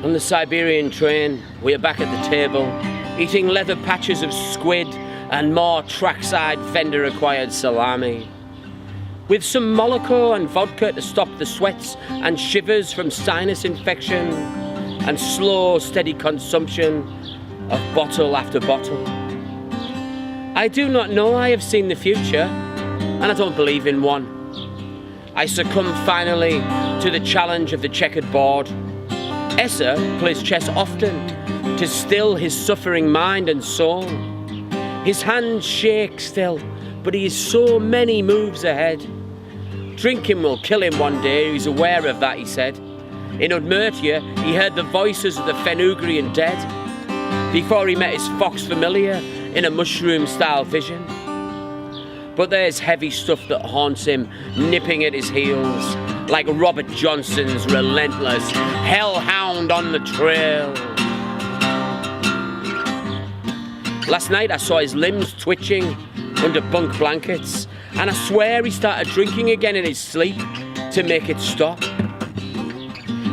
On the Siberian train, we are back at the table, eating leather patches of squid and more trackside vendor-acquired salami. With some Moloko and vodka to stop the sweats and shivers from sinus infection and slow, steady consumption of bottle after bottle. I do not know I have seen the future, and I don't believe in one. I succumb finally to the challenge of the checkered board. Essa plays chess often to still his suffering mind and soul. His hands shake still, but he is so many moves ahead. Drinking will kill him one day, he's aware of that, he said. In Udmurtia, he heard the voices of the Fenugrean dead before he met his fox familiar in a mushroom-style vision. But there's heavy stuff that haunts him, nipping at his heels, like Robert Johnson's relentless hellhound on the trail. Last night I saw his limbs twitching under bunk blankets, and I swear he started drinking again in his sleep to make it stop.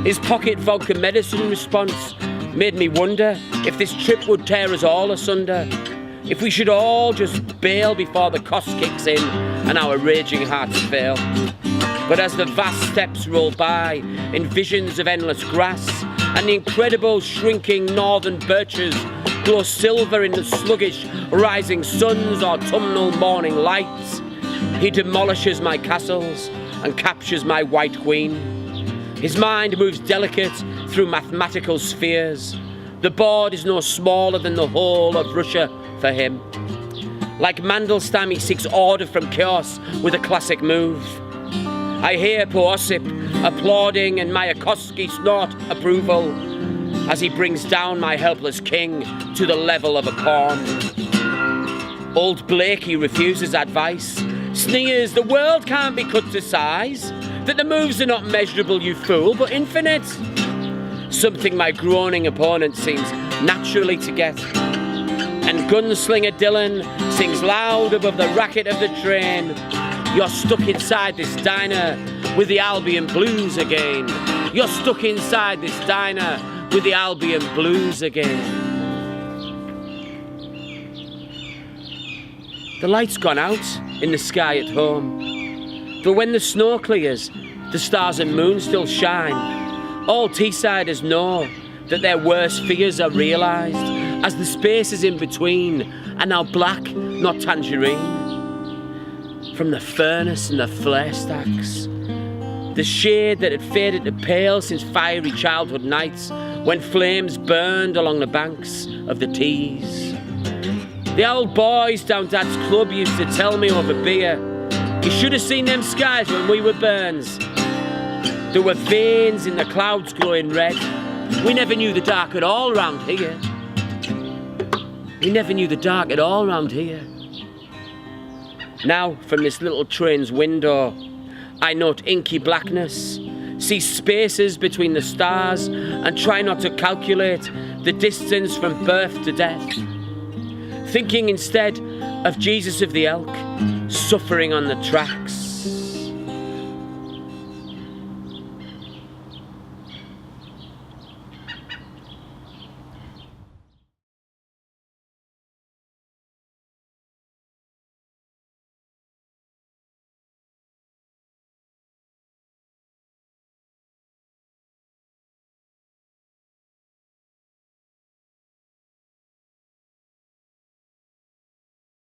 His pocket vodka medicine response made me wonder if this trip would tear us all asunder, if we should all just bail before the cost kicks in and our raging hearts fail. But as the vast steppes roll by in visions of endless grass, and the incredible shrinking northern birches glow silver in the sluggish rising sun's autumnal morning lights, he demolishes my castles and captures my white queen. His mind moves delicate through mathematical spheres. The board is no smaller than the whole of Russia for him. Like Mandelstam, he seeks order from chaos with a classic move. I hear Poosip applauding and Mayakovsky snort approval as he brings down my helpless king to the level of a pawn. Old Blakey refuses advice, sneers the world can't be cut to size, that the moves are not measurable, you fool, but infinite. Something my groaning opponent seems naturally to get. And gunslinger Dylan sings loud above the racket of the train. You're stuck inside this diner with the Albion blues again. You're stuck inside this diner with the Albion blues again. The light's gone out in the sky at home, but when the snow clears, the stars and moon still shine. All Teessiders know that their worst fears are realised, as the spaces in between are now black, not tangerine. From the furnace and the flare stacks, the shade that had faded to pale since fiery childhood nights when flames burned along the banks of the Tees. The old boys down Dad's club used to tell me over beer, you should have seen them skies when we were Burns. There were veins in the clouds glowing red. We never knew the dark at all round here. We never knew the dark at all round here. Now, from this little train's window, I note inky blackness, see spaces between the stars, and try not to calculate the distance from birth to death. Thinking instead of Jesus of the Elk, suffering on the tracks.